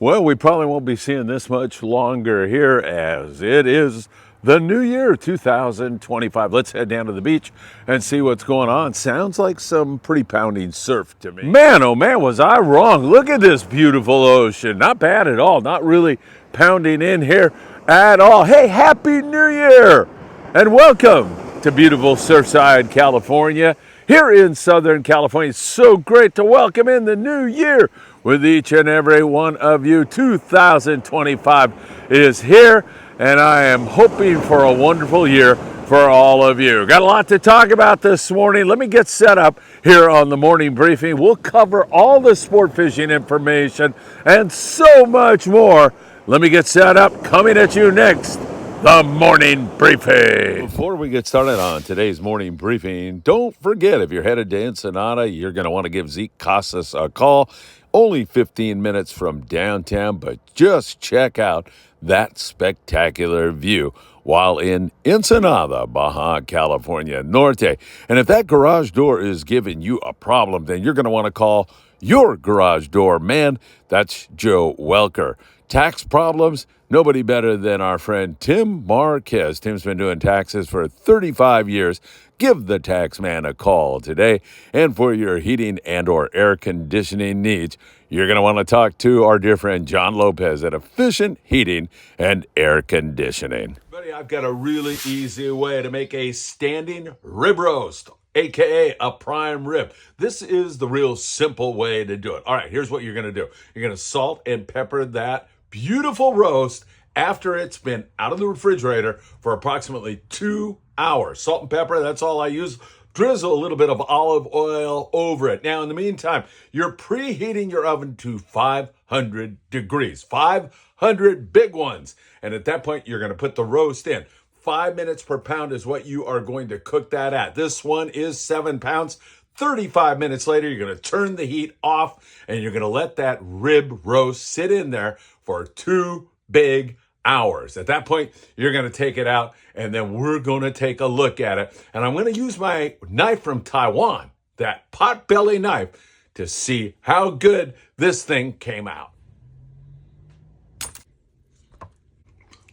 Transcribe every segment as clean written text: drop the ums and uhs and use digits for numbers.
Well, we probably won't be seeing this much longer here as it is the new year 2025. Let's head down to the beach and see what's going on. Sounds like some pretty pounding surf to me. Man, oh man, was I wrong. Look at this beautiful ocean. Not bad at all. Not really pounding in here at all. Hey, Happy New Year and welcome to beautiful Surfside, California. Here in Southern California, it's so great to welcome in the new year with each and every one of you. 2025 is here, and I am hoping for a wonderful year for all of you. Got a lot to talk about this morning. Let me get set up here on the morning briefing. We'll cover all the sport fishing information and so much more. Let me get set up. Coming at you next, the morning briefing. Before we get started on today's morning briefing, don't forget, if you're headed to Ensenada, you're going to want to give Zeke Casas a call. Only 15 minutes from downtown, but just check out that spectacular view while in Ensenada, Baja California Norte. And if that garage door is giving you a problem, then you're going to want to call your garage door man. That's Joe Welker. Tax problems? Nobody better than our friend Tim Marquez. Tim's been doing taxes for 35 years. Give the tax man a call today. And for your heating and or air conditioning needs, you're going to want to talk to our dear friend John Lopez at Efficient Heating and Air Conditioning. Buddy, I've got a really easy way to make a standing rib roast, aka a prime rib. This is the real simple way to do it. All right, here's what you're going to do. You're going to salt and pepper that beautiful roast after it's been out of the refrigerator for approximately 2 hours. Salt and pepper, that's all I use. Drizzle a little bit of olive oil over it. Now, in the meantime, you're preheating your oven to 500 degrees, 500 big ones. And at that point, you're going to put the roast in. 5 minutes per pound is what you are going to cook that at. This one is 7 pounds. 35 minutes later, you're going to turn the heat off and you're going to let that rib roast sit in there for 2 big hours. At that point, you're going to take it out and then we're going to take a look at it. And I'm going to use my knife from Taiwan, that potbelly knife, to see how good this thing came out.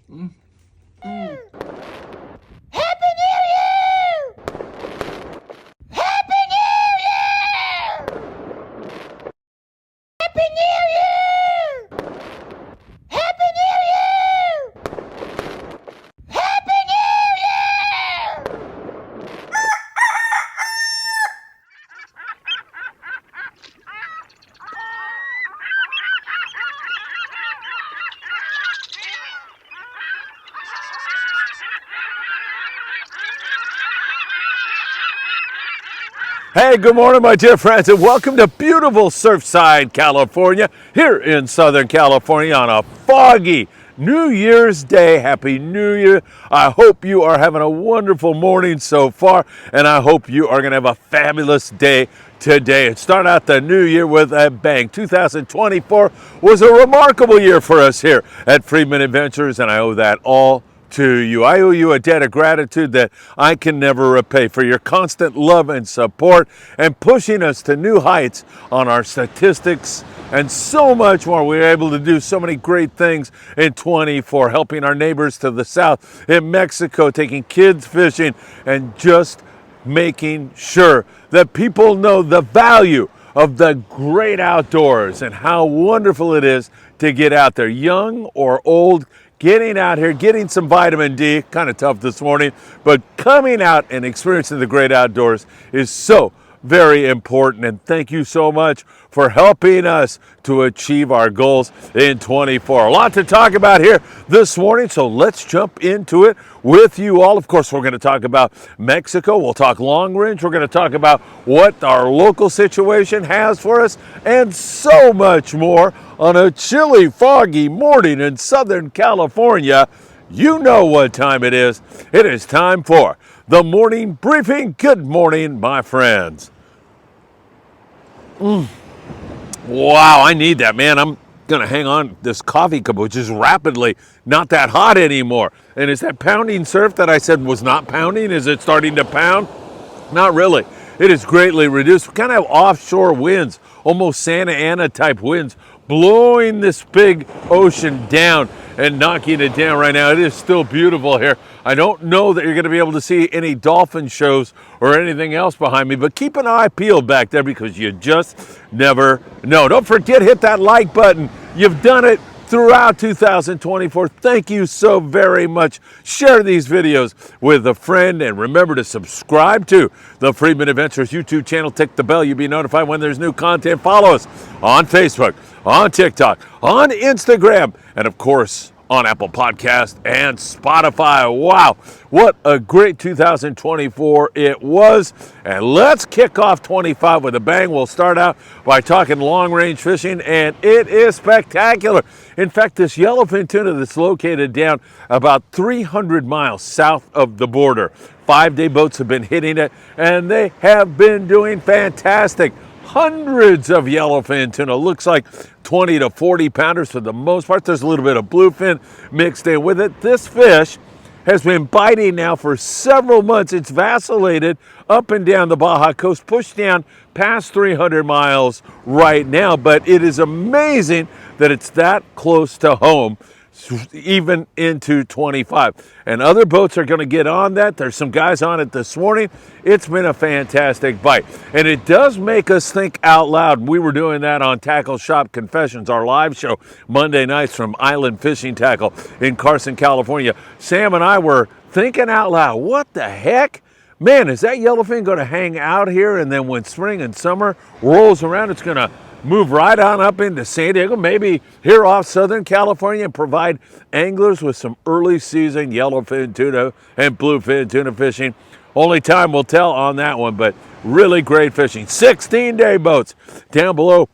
Happy New Year! Happy New Year! Happy New Year! Happy New Year! Happy New Year! Hey, good morning, my dear friends, and welcome to beautiful Surfside, California, here in Southern California on a foggy New Year's Day. Happy New Year. I hope you are having a wonderful morning so far, and I hope you are going to have a fabulous day today and start out the new year with a bang. 2024 was a remarkable year for us here at Friedman Adventures, and I owe that all to you. I owe you a debt of gratitude that I can never repay for your constant love and support and pushing us to new heights on our statistics and so much more. We were able to do so many great things in 24, helping our neighbors to the south in Mexico, taking kids fishing, and just making sure that people know the value of the great outdoors and how wonderful it is to get out there, young or old, getting out here, getting some vitamin D, kind of tough this morning, but coming out and experiencing the great outdoors is so very important. And thank you so much for helping us to achieve our goals in 24. A lot to talk about here this morning, so let's jump into it with you all. Of course, we're going to talk about Mexico. We'll talk long range. We're going to talk about what our local situation has for us and so much more on a chilly, foggy morning in Southern California. You know what time it is. It is time for the morning briefing. Good morning, my friends. Wow, I need that, man. I'm going to hang on this coffee cup, which is rapidly not that hot anymore. And is that pounding surf that I said was not pounding? Is it starting to pound? Not really. It is greatly reduced. We kind of have offshore winds, almost Santa Ana type winds blowing this big ocean down and knocking it down right now. It is still beautiful here. I don't know that you're going to be able to see any dolphin shows or anything else behind me, but keep an eye peeled back there because you just never know. Don't forget, hit that like button. You've done it throughout 2024. Thank you so very much. Share these videos with a friend and remember to subscribe to the Friedman Adventures YouTube channel. Tick the bell. You'll be notified when there's new content. Follow us on Facebook, on TikTok, on Instagram, and of course, on Apple Podcasts and Spotify. Wow, what a great 2024 it was. And let's kick off 25 with a bang. We'll start out by talking long-range fishing, and it is spectacular. In fact, this yellowfin tuna that's located down about 300 miles south of the border. 5-day boats have been hitting it, and they have been doing fantastic. Hundreds of yellowfin tuna. Looks like 20 to 40 pounders for the most part. There's a little bit of bluefin mixed in with it. This fish has been biting now for several months. It's vacillated up and down the Baja coast, pushed down past 300 miles right now, but it is amazing that it's that close to home, even into 25. And other boats are going to get on that. There's some guys on it this morning. It's been a fantastic bite. And it does make us think out loud. We were doing that on Tackle Shop Confessions, our live show, Monday nights from Island Fishing Tackle in Carson, California. Sam and I were thinking out loud, what the heck? Man, is that yellowfin going to hang out here? And then when spring and summer rolls around, it's going to move right on up into San Diego, maybe here off Southern California, and provide anglers with some early season yellowfin tuna and bluefin tuna fishing. Only time will tell on that one, but really great fishing. 16-day boats down below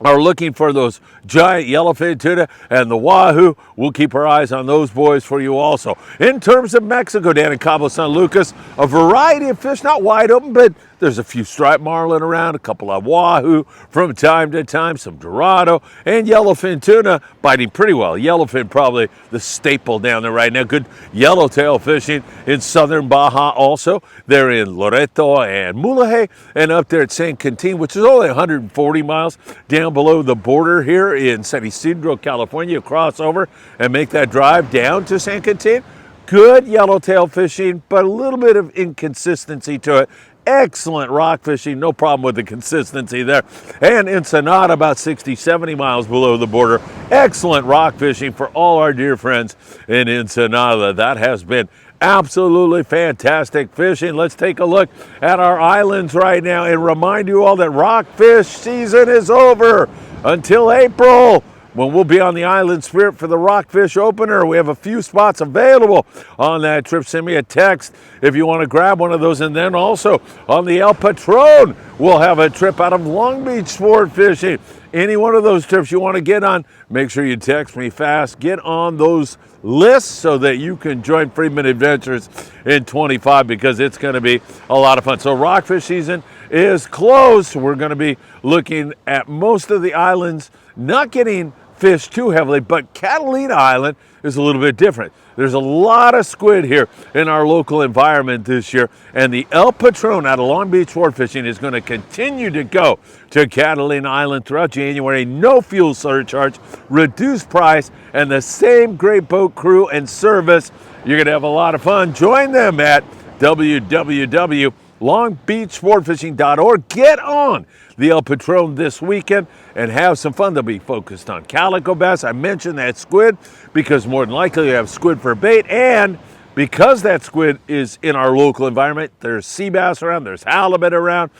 are looking for those giant yellowfin tuna and the wahoo. We'll keep our eyes on those boys for you also. In terms of Mexico, down in Cabo San Lucas, a variety of fish, not wide open, but there's a few striped marlin around, a couple of wahoo from time to time, some dorado, and yellowfin tuna biting pretty well. Yellowfin probably the staple down there right now. Good yellowtail fishing in southern Baja also. They're in Loreto and Mulaje, and up there at San Quintin, which is only 140 miles down below the border here in San Isidro, California. Cross over and make that drive down to San Quintin. Good yellowtail fishing, but a little bit of inconsistency to it. Excellent rock fishing, no problem with the consistency there. And Ensenada, about 60, 70 miles below the border. Excellent rock fishing for all our dear friends in Ensenada. That has been absolutely fantastic fishing. Let's take a look at our islands right now and remind you all that rockfish season is over until April, when we'll be on the Island Spirit for the Rockfish Opener. We have a few spots available on that trip. Send me a text if you want to grab one of those. And then also on the El Patron, we'll have a trip out of Long Beach sport fishing. Any one of those trips you want to get on, make sure you text me fast. Get on those lists so that you can join Friedman Adventures in 25, because it's going to be a lot of fun. So rockfish season is closed. We're going to be looking at most of the islands not getting fished too heavily, but Catalina Island is a little bit different. There's a lot of squid here in our local environment this year, and the El Patron out of Long Beach Sport Fishing is going to continue to go to Catalina Island throughout January. No fuel surcharge, reduced price, and the same great boat crew and service. You're going to have a lot of fun. Join them at www.longbeachsportfishing.org. Get on the El Patron this weekend and have some fun. They'll be focused on calico bass. I mentioned that squid because more than likely you have squid for bait, and because that squid is in our local environment, there's sea bass around, there's halibut around.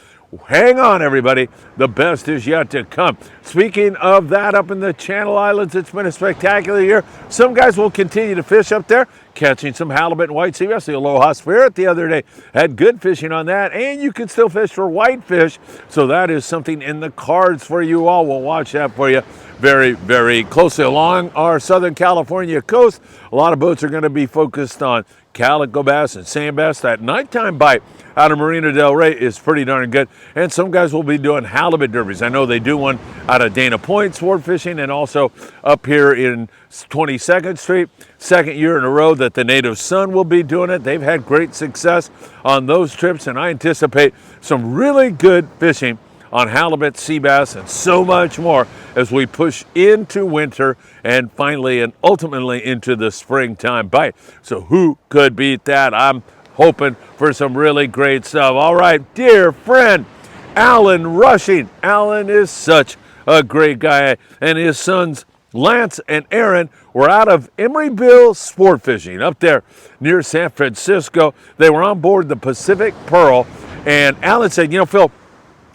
Hang on, everybody. The best is yet to come. Speaking of that, up in the Channel Islands, it's been a spectacular year. Some guys will continue to fish up there, catching some halibut and white sea bass. The Aloha Spirit the other day had good fishing on that, and you can still fish for whitefish. So that is something in the cards for you all. We'll watch that for you very, very closely. Along our Southern California coast, a lot of boats are going to be focused on calico bass and sand bass. That nighttime bite out of Marina Del Rey is pretty darn good. And some guys will be doing halibut derbies. I know they do one out of Dana Point Sport Fishing, and also up here in 22nd Street. Second year in a row that the Native Sun will be doing it. They've had great success on those trips, and I anticipate some really good fishing on halibut, sea bass, and so much more as we push into winter and finally and ultimately into the springtime bite. So who could beat that? I'm hoping for some really great stuff. All right, dear friend, Alan Rushing. Alan is such a great guy, and his sons Lance and Aaron were out of Emeryville sport fishing up there near San Francisco. They were on board the Pacific Pearl, and Alan said, Phil,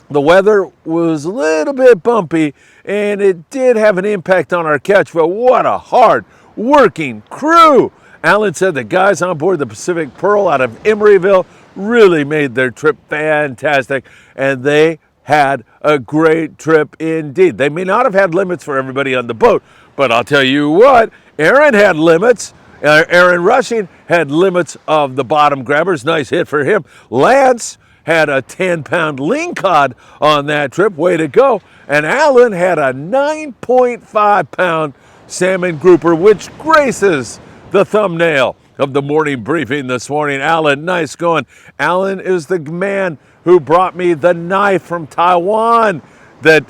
the weather was a little bit bumpy and it did have an impact on our catch, but what a hard working crew. Alan said the guys on board the Pacific Pearl out of Emeryville really made their trip fantastic, and they had a great trip indeed. They may not have had limits for everybody on the boat, but I'll tell you what, Aaron had limits. Aaron Rushing had limits of the bottom grabbers. Nice hit for him. Lance had a 10-pound lingcod on that trip. Way to go. And Alan had a 9.5-pound salmon grouper, which graces the thumbnail of the morning briefing this morning. Alan, nice going. Alan is the man who brought me the knife from Taiwan that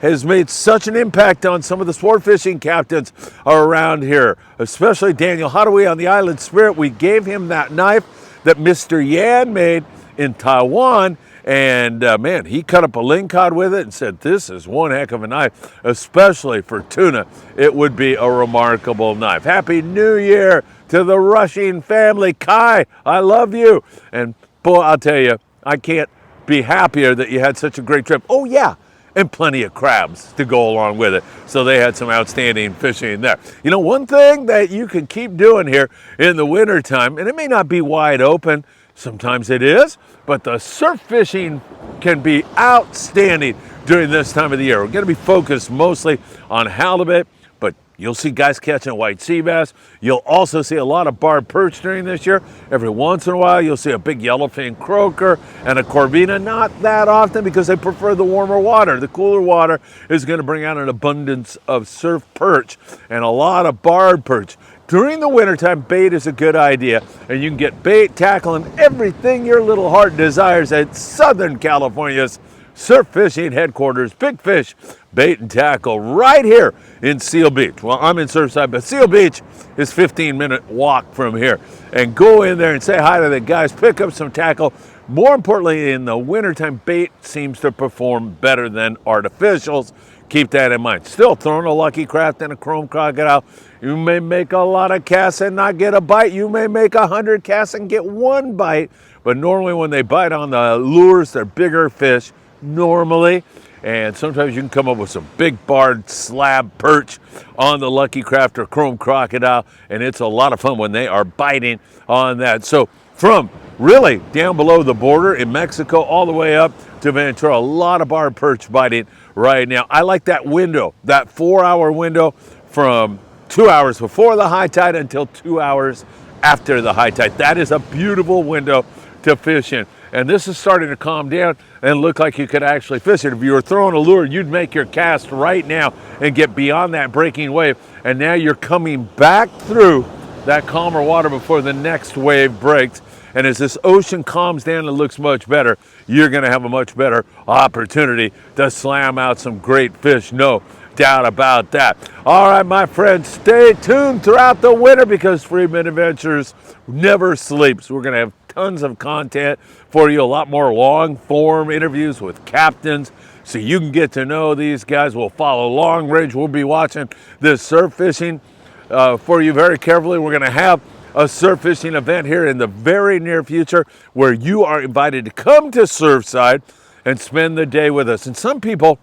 has made such an impact on some of the sport fishing captains around here, especially Daniel Hadaway on the Island Spirit. We gave him that knife that Mr. Yan made in Taiwan, and man, he cut up a lingcod with it and said, this is one heck of a knife, especially for tuna. It would be a remarkable knife. Happy New Year to the Rushing family. Kai, I love you. And boy, I'll tell you, I can't be happier that you had such a great trip. Oh yeah, and plenty of crabs to go along with it. So they had some outstanding fishing there. One thing that you can keep doing here in the wintertime, and it may not be wide open, sometimes it is, but the surf fishing can be outstanding during this time of the year. We're going to be focused mostly on halibut, but you'll see guys catching white sea bass. You'll also see a lot of barred perch during this year. Every once in a while, you'll see a big yellowfin croaker and a corvina. Not that often because they prefer the warmer water. The cooler water is going to bring out an abundance of surf perch and a lot of barred perch. During the wintertime, bait is a good idea, and you can get bait, tackle, and everything your little heart desires at Southern California's surf fishing headquarters. Big Fish Bait and Tackle right here in Seal Beach. Well, I'm in Surfside, but Seal Beach is 15-minute walk from here. And go in there and say hi to the guys, pick up some tackle. More importantly, in the wintertime, bait seems to perform better than artificials. Keep that in mind. Still, throwing a Lucky Craft and a chrome crocodile, you may make a lot of casts and not get a bite. You may make 100 casts and get one bite. But normally when they bite on the lures, they're bigger fish, normally. And sometimes you can come up with some big barred slab perch on the Lucky Craft or chrome crocodile. And it's a lot of fun when they are biting on that. So from really down below the border in Mexico all the way up to Ventura, a lot of barred perch biting right now. I like that window, that 4-hour window from 2 hours before the high tide until 2 hours after the high tide. That is a beautiful window to fish in. And this is starting to calm down and look like you could actually fish it. If you were throwing a lure, you'd make your cast right now and get beyond that breaking wave. And now you're coming back through that calmer water before the next wave breaks. And as this ocean calms down and looks much better, you're going to have a much better opportunity to slam out some great fish. No doubt about that. All right, my friends, stay tuned throughout the winter because Friedman Adventures never sleeps. We're going to have tons of content for you, a lot more long-form interviews with captains so you can get to know these guys. We'll follow long range. We'll be watching this surf fishing for you very carefully. We're going to have a surf fishing event here in the very near future where you are invited to come to Surfside and spend the day with us. And some people,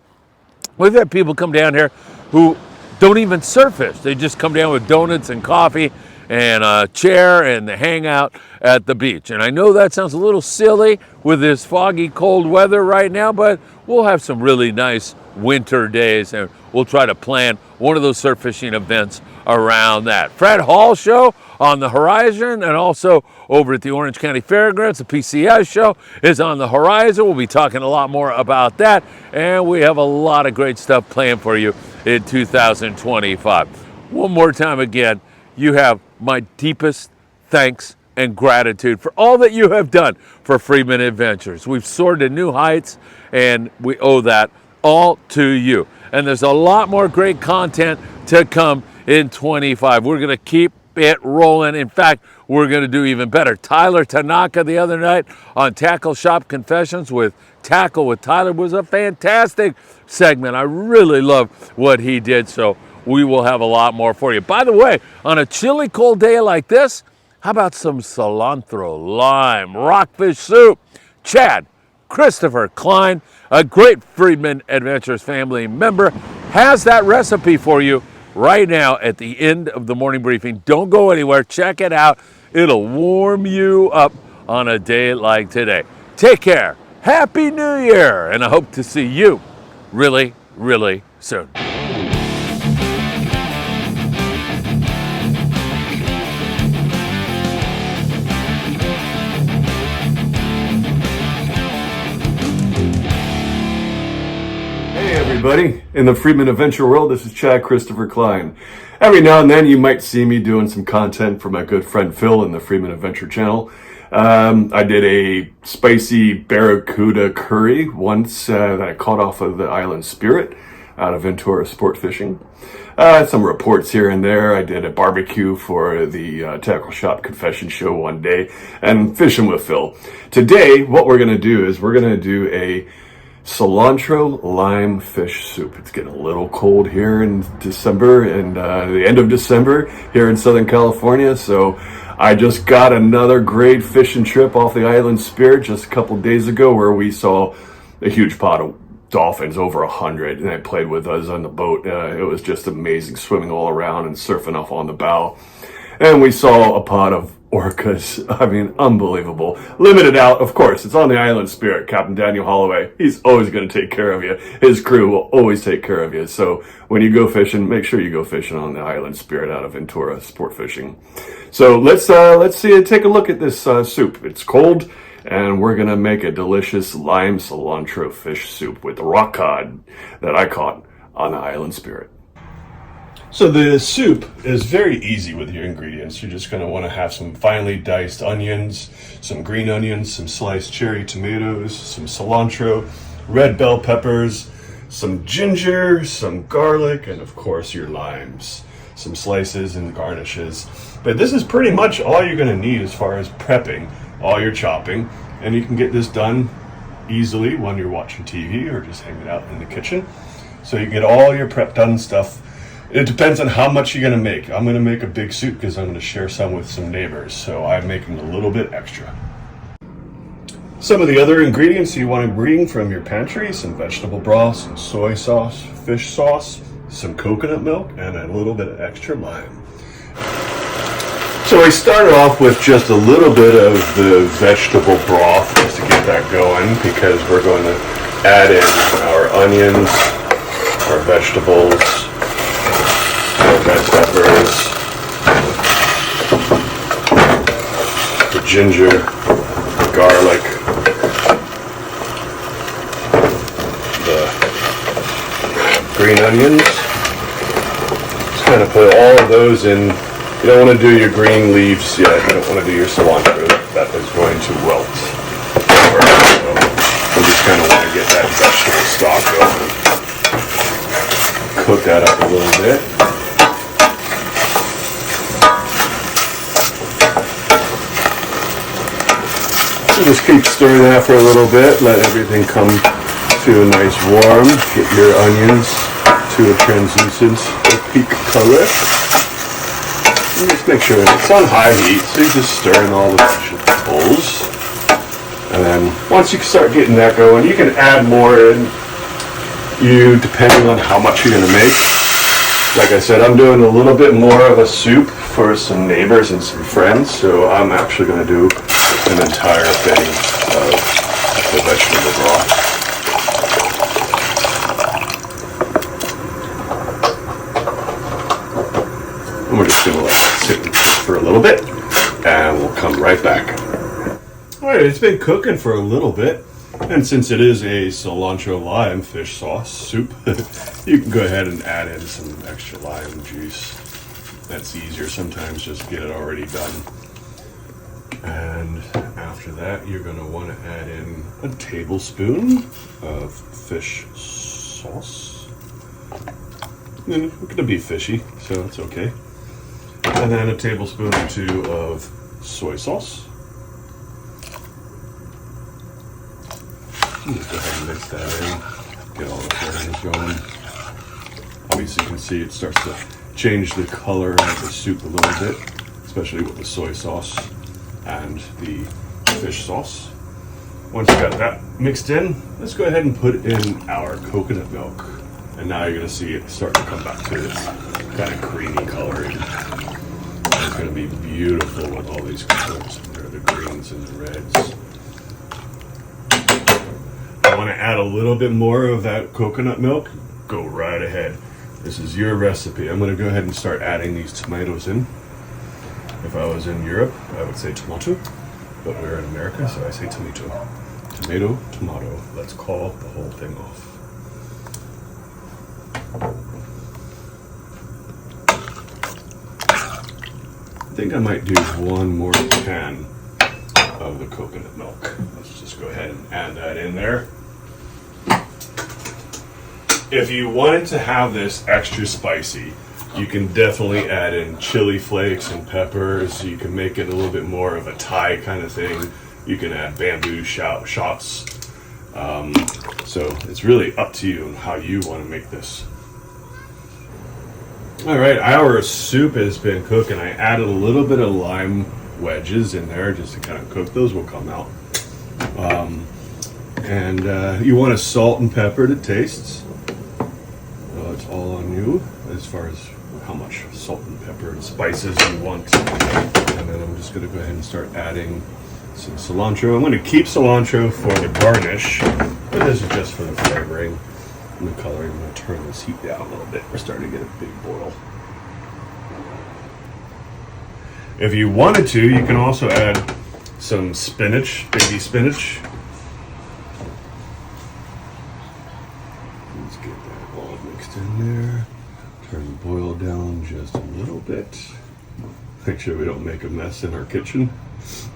we've had people come down here who don't even surf fish. They just come down with donuts and coffee and a chair and they hang out at the beach. And I know that sounds a little silly with this foggy, cold weather right now, but we'll have some really nice winter days and we'll try to plan one of those surf fishing events around that. Fred Hall Show on the horizon, and also over at the Orange County Fairgrounds, the PCS show is on the horizon. We'll be talking a lot more about that, and we have a lot of great stuff planned for you in 2025. One more time again, you have my deepest thanks and gratitude for all that you have done for Friedman Adventures. We've soared to new heights, and we owe that all to you. And there's a lot more great content to come in 25. We're going to keep it rolling. In fact, we're going to do even better. Tyler Tanaka the other night on Tackle Shop Confessions with Tackle with Tyler was a fantastic segment. I really love what he did, so we will have a lot more for you. By the way, on a chilly cold day like this, how about some cilantro, lime, rockfish soup? Chad, Christopher Klein, a great Friedman Adventures family member, has that recipe for you right now at the end of the morning briefing. Don't go anywhere. Check it out. It'll warm you up on a day like today. Take care. Happy New Year. And I hope to see you really, really soon. Everybody in the Friedman Adventure world, this is Chad Christopher Klein. Every now and then you might see me doing some content for my good friend Phil in the Friedman Adventure channel. I did a spicy barracuda curry once that I caught off of the Island Spirit out of Ventura Sport Fishing. Some reports here and there. I did a barbecue for the Tackle Shop Confession show one day and fishing with Phil. Today what we're going to do is we're going to do a cilantro lime fish soup. It's getting a little cold here in December and the end of December here in Southern California. So I just got another great fishing trip off the Island Spirit just a couple days ago where we saw a huge pot of dolphins, over 100, and they played with us on the boat. It was just amazing, swimming all around and surfing off on the bow. And we saw a pot of orcas. I mean, unbelievable. Limited out, of course. It's on the Island Spirit. Captain Daniel Holloway, he's always going to take care of you. His crew will always take care of you. So when you go fishing, make sure you go fishing on the Island Spirit out of Ventura Sport Fishing. So let's take a look at this soup. It's cold, and we're going to make a delicious lime cilantro fish soup with the rock cod that I caught on the Island Spirit. So the soup is very easy with your ingredients. You're just going to want to have some finely diced onions, some green onions, some sliced cherry tomatoes, some cilantro, red bell peppers, some ginger, some garlic, and of course your limes, some slices and garnishes. But this is pretty much all you're going to need as far as prepping all your chopping, and you can get this done easily when you're watching TV or just hanging out in the kitchen. So you get all your prep done stuff. It depends on how much you're going to make. I'm going to make a big soup because I'm going to share some with some neighbors, so I'm making a little bit extra. Some of the other ingredients you want to bring from your pantry: some vegetable broth, some soy sauce, fish sauce, some coconut milk, and a little bit of extra lime. So I started off with just a little bit of the vegetable broth just to get that going, because we're going to add in our onions, our vegetables, red peppers, the ginger, the garlic, the green onions. Just kind of put all of those in. You don't want to do your green leaves yet. You don't want to do your cilantro. That is going to wilt. So we just kind of want to get that vegetable stock going. Cook that up a little bit. So just keep stirring that for a little bit. Let everything come to a nice warm. Get your onions to a translucent opaque color. And just make sure it's on high heat, so you're just stirring all the vegetables. And then once you start getting that going, you can add more in, depending on how much you're going to make. Like I said, I'm doing a little bit more of a soup for some neighbors and some friends, so I'm actually going to do an entire thing of the vegetable broth. And we're just going to let it sit for a little bit, and we'll come right back. Alright, it's been cooking for a little bit, and since it is a cilantro lime fish sauce soup, you can go ahead and add in some extra lime juice. That's easier sometimes, just get it already done. And after that, you're going to want to add in a tablespoon of fish sauce. And it's going to be fishy, so it's okay. And then a tablespoon or two of soy sauce. Just go ahead and mix that in, get all the flavors going. Obviously you can see it starts to change the color of the soup a little bit, especially with the soy sauce and the fish sauce. Once you got that mixed in, let's go ahead and put in our coconut milk. And now you're gonna see it start to come back to this kind of creamy coloring. It's gonna be beautiful with all these colors in there, the greens and the reds. I want to add a little bit more of that coconut milk. Go right ahead. This is your recipe. I'm going to go ahead and start adding these tomatoes in. If I was in Europe, I would say tomato, but we're in America, so I say tomato. Tomato, tomato. Let's call the whole thing off. I think I might do one more can of the coconut milk. Let's just go ahead and add that in there. If you wanted to have this extra spicy, you can definitely add in chili flakes and peppers. You can make it a little bit more of a Thai kind of thing. You can add bamboo shots. So it's really up to you on how you want to make this. All right, our soup has been cooking. I added a little bit of lime wedges in there just to kind of cook. Those will come out. And you want to salt and pepper to taste. It's all on you as far as how much salt and pepper and spices you want. And then I'm just going to go ahead and start adding some cilantro. I'm going to keep cilantro for the garnish, but this is just for the flavoring and the coloring. I'm going to turn this heat down a little bit. We're starting to get a big boil. If you wanted to, you can also add some spinach, baby spinach. Let's get that all mixed in there. Turn the boil down just a little bit. Make sure we don't make a mess in our kitchen,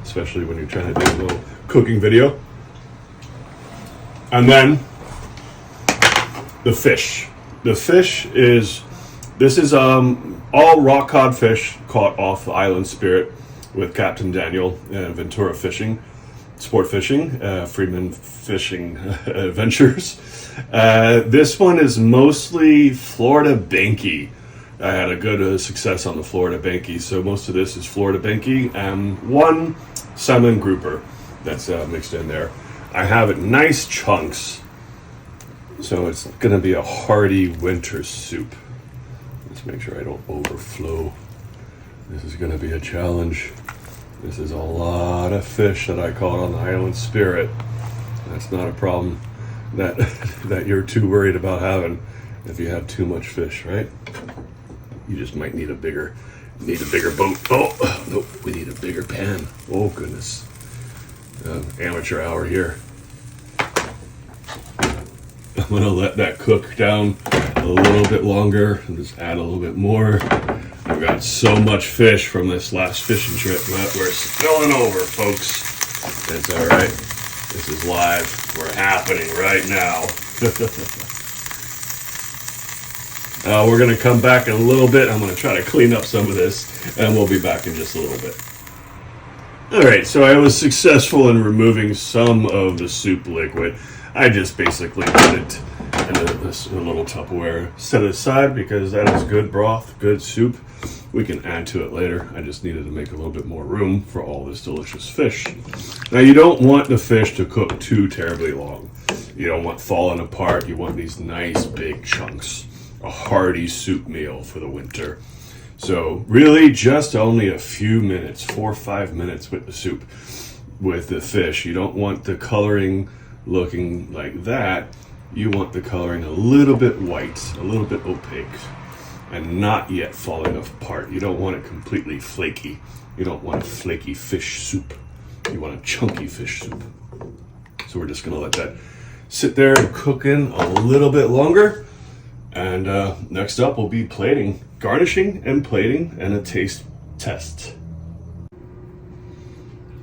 especially when you're trying to do a little cooking video. And the fish. The fish is, this is all rock cod fish caught off the Island Spirit with Captain Daniel Ventura Fishing, Sport Fishing, Friedman Fishing Adventures. This one is mostly Florida Banky. I had a good success on the Florida Banky, so most of this is Florida Banky and one salmon grouper that's mixed in there. I have it nice chunks, so it's going to be a hearty winter soup. Let's make sure I don't overflow. This is going to be a challenge. This is a lot of fish that I caught on the Island Spirit. That's not a problem that you're too worried about having if you have too much fish, right? You just might need a bigger boat. Oh, nope, we need a bigger pan. Oh, goodness. Amateur hour here. I'm going to let that cook down a little bit longer and just add a little bit more. I've got so much fish from this last fishing trip that we're spilling over, folks. It's all right. This is live. We're happening right now. We're going to come back in a little bit. I'm going to try to clean up some of this, and we'll be back in just a little bit. All right, so I was successful in removing some of the soup liquid. I just basically put it in a little Tupperware, set it aside because that is good broth, good soup. We can add to it later. I just needed to make a little bit more room for all this delicious fish. Now, you don't want the fish to cook too terribly long. You don't want falling apart. You want these nice big chunks. A hearty soup meal for the winter. So really just only a few minutes, 4 or 5 minutes with the soup, with the fish. You don't want the coloring looking like that. You want the coloring a little bit white, a little bit opaque, and not yet falling apart. You don't want it completely flaky. You don't want a flaky fish soup. You want a chunky fish soup. So we're just gonna let that sit there and cook in a little bit longer. And next up will be plating, garnishing and plating, and a taste test.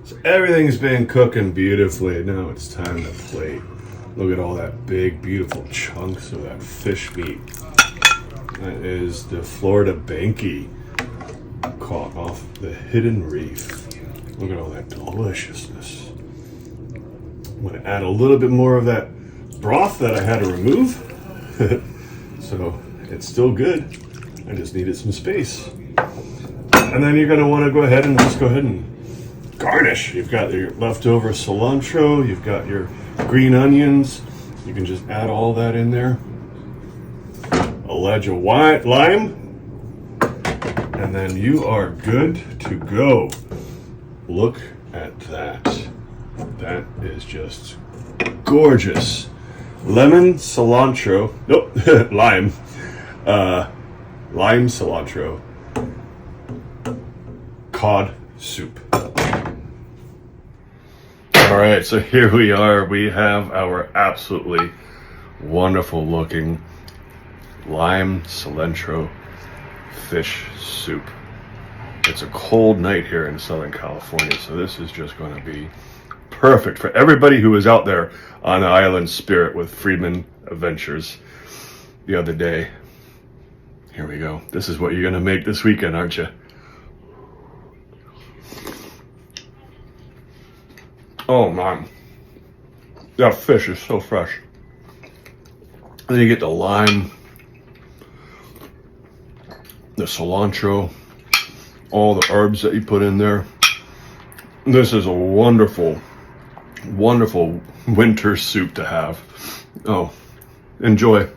So everything's been cooking beautifully. Now it's time to plate. Look at all that big, beautiful chunks of that fish meat. That is the Florida Banky caught off the Hidden Reef. Look at all that deliciousness. I'm going to add a little bit more of that broth that I had to remove. So it's still good. I just needed some space. And then you're going to want to go ahead and garnish. You've got your leftover cilantro, you've got your green onions. You can just add all that in there. A ledge of lime. And then you are good to go. Look at that. That is just gorgeous. Lemon, cilantro. Nope, lime. Lime, cilantro. Cod soup. All right, so here we are. We have our absolutely wonderful looking lime cilantro fish soup. It's a cold night here in Southern California, so this is just going to be perfect for everybody who was out there on Island Spirit with Friedman Adventures the other day. Here we go. This is what you're going to make this weekend, aren't you? Oh man, that fish is so fresh. And then you get the lime, the cilantro, all the herbs that you put in there. This is a wonderful, wonderful winter soup to have. Oh, enjoy.